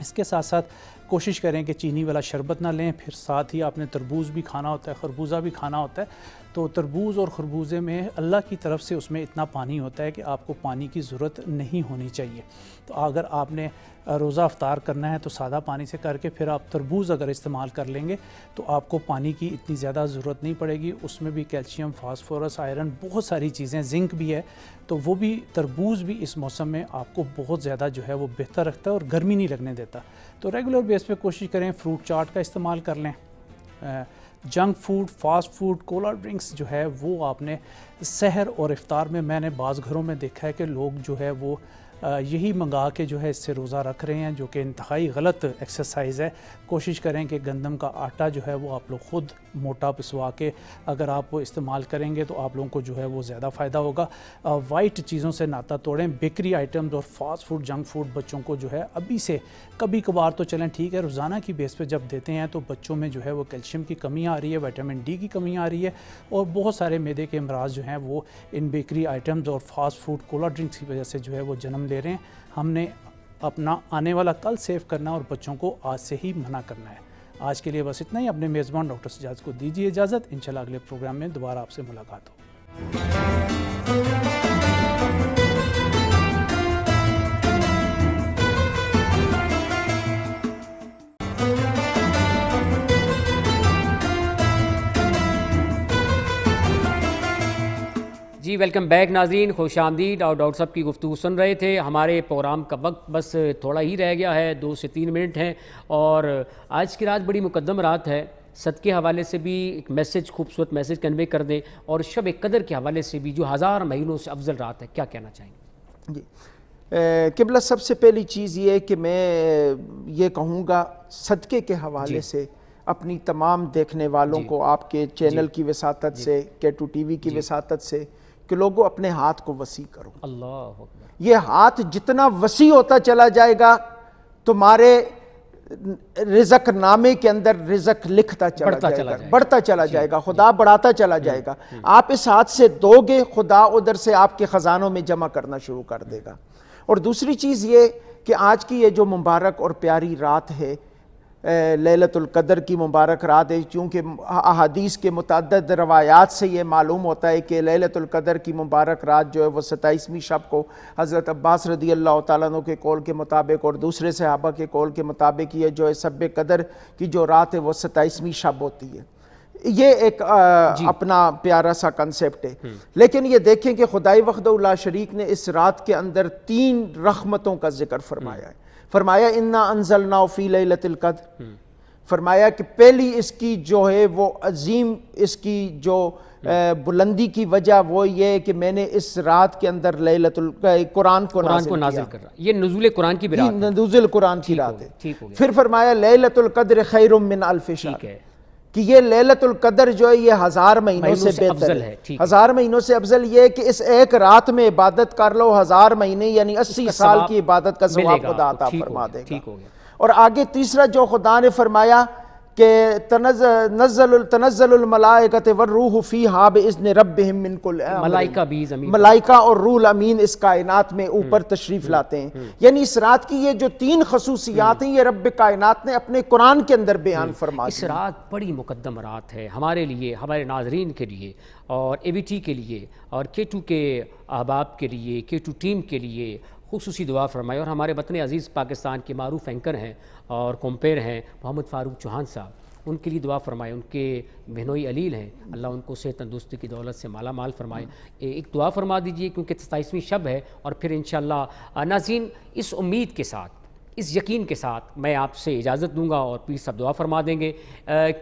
اس کے ساتھ ساتھ کوشش کریں کہ چینی والا شربت نہ لیں. پھر ساتھ ہی آپ نے تربوز بھی کھانا ہوتا ہے، خربوزہ بھی کھانا ہوتا ہے. تو تربوز اور خربوزے میں اللہ کی طرف سے اس میں اتنا پانی ہوتا ہے کہ آپ کو پانی کی ضرورت نہیں ہونی چاہیے. تو اگر آپ نے روزہ افطار کرنا ہے تو سادہ پانی سے کر کے پھر آپ تربوز اگر استعمال کر لیں گے تو آپ کو پانی کی اتنی زیادہ ضرورت نہیں پڑے گی. اس میں بھی کیلشیم، فاسفورس، آئرن، بہت ساری چیزیں، زنک بھی ہے، تو وہ بھی تربوز بھی اس موسم میں آپ کو بہت زیادہ جو ہے وہ بہتر رکھتا ہے اور گرمی نہیں لگنے دیتا. تو ریگولر بیس پہ کوشش کریں فروٹ چاٹ کا استعمال کر لیں. جنک فوڈ، فاسٹ فوڈ، کولا ڈرنکس جو ہے وہ آپ نے سحر اور افطار میں نے بعض گھروں میں دیکھا ہے کہ لوگ جو ہے وہ یہی منگا کے جو ہے اس سے روزہ رکھ رہے ہیں، جو کہ انتہائی غلط ایکسرسائز ہے. کوشش کریں کہ گندم کا آٹا جو ہے وہ آپ لوگ خود موٹا پسوا کے اگر آپ وہ استعمال کریں گے تو آپ لوگوں کو جو ہے وہ زیادہ فائدہ ہوگا. وائٹ چیزوں سے ناتا توڑیں. بیکری آئٹمز اور فاسٹ فوڈ، جنک فوڈ بچوں کو جو ہے ابھی سے کبھی کبھار تو چلیں ٹھیک ہے، روزانہ کی بیس پہ جب دیتے ہیں تو بچوں میں جو ہے وہ کیلشیم کی کمی آ رہی ہے، وٹامن ڈی کی کمی آ رہی ہے، اور بہت سارے معدے کے امراض جو ہیں وہ ان بیکری آئٹمز اور فاسٹ فوڈ، کولا ڈرنکس کی وجہ سے جو ہے وہ جنم لے رہے ہیں. ہم نے اپنا آنے والا کل سیو کرنا اور بچوں کو آج سے ہی منع کرنا ہے. آج کے لیے بس اتنا ہی. اپنے میزبان ڈاکٹر سجاد کو دیجیے اجازت. انشاءاللہ اگلے پروگرام میں دوبارہ آپ سے ملاقات ہو. جی ویلکم بیک ناظرین، خوش آمدید. اور ڈاکٹر صاحب کی گفتگو سن رہے تھے. ہمارے پروگرام کا وقت بس تھوڑا ہی رہ گیا ہے، 2 سے 3 منٹ ہیں، اور آج کی رات بڑی مقدم رات ہے. صدقے کے حوالے سے بھی ایک میسج، خوبصورت میسج کنوے کر دیں، اور شب قدر کے حوالے سے بھی جو 1000 مہینوں سے افضل رات ہے، کیا کہنا چاہیں گے؟ جی قبلہ، سب سے پہلی چیز یہ ہے کہ میں یہ کہوں گا صدقے کے حوالے سے اپنی تمام دیکھنے والوں کو، آپ کے چینل کی وساطت سے، K2 ٹی وی کی وساطت سے، کہ لوگوں اپنے ہاتھ کو وسیع کرو. اللہ اکبر. یہ ہاتھ جتنا وسیع ہوتا چلا جائے گا تمہارے رزق نامے کے اندر رزق لکھتا چلا جائے گا، بڑھتا چلا جائے گا، خدا بڑھاتا چلا جائے گا. آپ اس ہاتھ سے دو گے، خدا ادھر سے آپ کے خزانوں میں جمع کرنا شروع کر دے گا. اور دوسری چیز یہ کہ آج کی یہ جو مبارک اور پیاری رات ہے، لیلۃ القدر کی مبارک رات ہے، چونکہ احادیث کے متعدد روایات سے یہ معلوم ہوتا ہے کہ لیلۃ القدر کی مبارک رات جو ہے وہ 27ویں شب کو حضرت عباس رضی اللہ تعالیٰ عنہ کے قول کے مطابق اور دوسرے صحابہ کے قول کے مطابق یہ جو ہے شب قدر کی جو رات ہے وہ 27ویں شب ہوتی ہے. یہ ایک اپنا پیارا سا کنسیپٹ ہے. لیکن یہ دیکھیں کہ خدائی وحدہ لا شریک نے اس رات کے اندر 3 رحمتوں کا ذکر فرمایا ہے. فرمایا انا انزلنا فی لیلۃ القدر. فرمایا کہ پہلی اس کی جو ہے وہ عظیم، اس کی جو بلندی کی وجہ وہ یہ ہے کہ میں نے اس رات کے اندر قرآن کو نازل کر رہا. یہ نزول قرآن کی رات ہے، نزول قرآن کی رات ہے. پھر فرمایا لیلۃ القدر خیر من الف شہر، کہ یہ لیلۃ القدر جو ہے یہ 1000 مہینوں سے بہتر ہے. 1000 مہینوں سے افضل یہ ہے کہ اس ایک رات میں عبادت کر لو، 1000 مہینے یعنی 80 سال کی عبادت کا ثواب خدا عطا فرما دے گا. اور آگے تیسرا جو خدا نے فرمایا کہ تنزل الملائکۃ والروح فیہا بإذن ربہم من کل امر، ملائکہ بھی زمین ملائکہ اور روح الامین اس کائنات میں اوپر تشریف لاتے ہیں. یعنی اس رات کی یہ جو 3 خصوصیات ہیں یہ رب کائنات نے اپنے قرآن کے اندر بیان فرما اس دی. رات بڑی مقدم رات ہے ہمارے لیے، ہمارے ناظرین کے لیے، اور اے وی ٹی کے لیے، اور K2 کے احباب کے لیے، K2 ٹیم کے لیے خصوصی دعا فرمائے. اور ہمارے وطن عزیز پاکستان کے معروف اینکر ہیں اور کمپیر ہیں محمد فاروق چوہان صاحب، ان کے لیے دعا فرمائے. ان کے بہنوئی علیل ہیں، اللہ ان کو صحت تندرستی کی دولت سے مالا مال فرمائے. ایک دعا فرما دیجئے کیونکہ 27ویں شب ہے، اور پھر انشاءاللہ ناظرین اس امید کے ساتھ، اس یقین کے ساتھ میں آپ سے اجازت دوں گا اور پیر صاحب دعا فرما دیں گے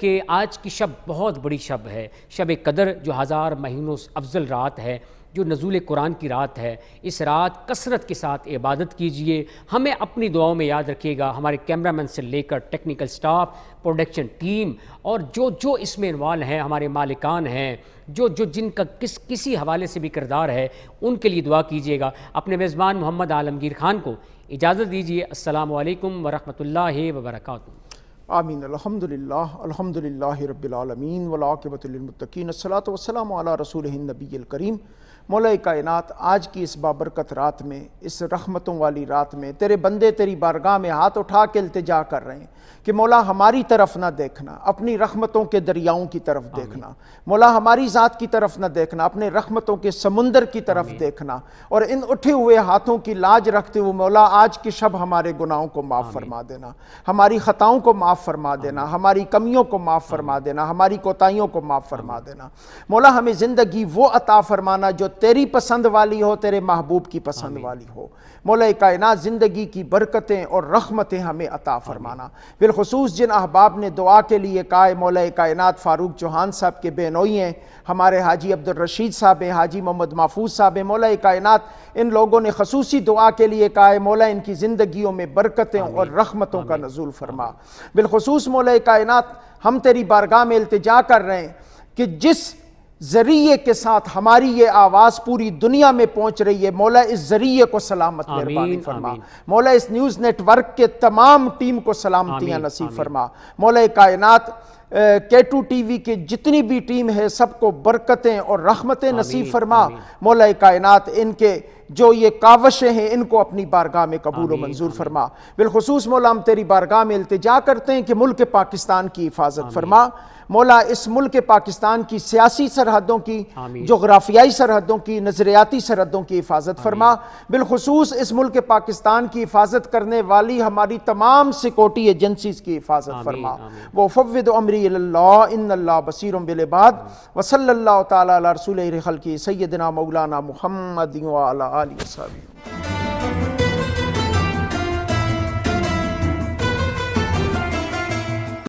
کہ آج کی شب بہت بڑی شب ہے، شب قدر، جو 1000 مہینوں سے افضل رات ہے، جو نزول قرآن کی رات ہے. اس رات کثرت کے ساتھ عبادت کیجئے. ہمیں اپنی دعاؤں میں یاد رکھیے گا، ہمارے کیمرامین سے لے کر ٹیکنیکل سٹاف، پروڈکشن ٹیم، اور جو اس میں انوالو ہیں، ہمارے مالکان ہیں، جو جن کا کسی حوالے سے بھی کردار ہے، ان کے لیے دعا کیجئے گا. اپنے میزبان محمد عالمگیر خان کو اجازت دیجئے. السلام علیکم ورحمۃ اللہ وبرکاتہ. آمین. الحمدللہ رب العالمین والعاقبۃ للمتقین، الصلاۃ والسلام علی رسولہ النبی الکریم. مولا کائنات، آج کی اس بابرکت رات میں، اس رحمتوں والی رات میں تیرے بندے تیری بارگاہ میں ہاتھ اٹھا کے التجا کر رہے ہیں کہ مولا ہماری طرف نہ دیکھنا، اپنی رحمتوں کے دریاؤں کی طرف دیکھنا. مولا ہماری ذات کی طرف نہ دیکھنا، اپنے رحمتوں کے سمندر کی طرف دیکھنا. اور ان اٹھے ہوئے ہاتھوں کی لاج رکھتے ہوئے مولا آج کی شب ہمارے گناہوں کو معاف فرما دینا، ہماری خطاؤں کو معاف فرما دینا، ہماری کمیوں کو معاف فرما دینا، ہماری کوتاہیوں کو معاف فرما دینا. مولا ہمیں زندگی وہ عطا فرمانا جو تیری پسند والی ہو، تیرے محبوب کی پسند والی ہو. مولا کائنات، زندگی کی برکتیں اور رحمتیں ہمیں عطا فرمانا. بالخصوص جن احباب نے دعا کے لیے کہا ہے، مولا کائنات فاروق چوہان صاحب کے بہنوئی ہیں، ہمارے حاجی عبدالرشید صاحب ہیں، حاجی محمد محفوظ صاحب ہیں. مولا کائنات ان لوگوں نے خصوصی دعا کے لیے کہا ہے، مولا ان کی زندگیوں میں برکتیں اور رحمتوں کا نزول فرما. بالخصوص مولا کائنات ہم تیری بارگاہ میں التجا کر رہے ہیں کہ جس ذریعے کے ساتھ ہماری یہ آواز پوری دنیا میں پہنچ رہی ہے، مولا اس ذریعے کو سلامت مہربانی فرما. مولا اس نیوز نیٹ ورک کے تمام ٹیم کو سلامتیاں نصیب فرما. مولا کائنات K2 ٹی وی کے جتنی بھی ٹیم ہے سب کو برکتیں اور رحمتیں نصیب فرما. مولا کائنات ان کے جو یہ کاوشیں ہیں ان کو اپنی بارگاہ میں قبول و منظور فرما. بالخصوص مولا ہم تیری بارگاہ میں التجا کرتے ہیں کہ ملک پاکستان کی حفاظت فرما. مولا اس ملک پاکستان کی سیاسی سرحدوں کی، جغرافیائی سرحدوں کی، نظریاتی سرحدوں کی حفاظت فرما. بالخصوص اس ملک پاکستان کی حفاظت کرنے والی ہماری تمام سیکورٹی ایجنسیز کی حفاظت فرما. وَأُفَوِّضُ أَمْرِي إِلَى اللَّهِ إِنَّ اللَّهَ بَصِيرٌ بِالْعِبَادِ وَصَلَّى اللَّهُ تَعَالَى عَلَى رَسُولِهِ خَلْقِهِ سَيِّدِنَا مَوْلَانَا مُحَمَّدٍ وَعَلَى آلِهِ وَصَحْبِهِ.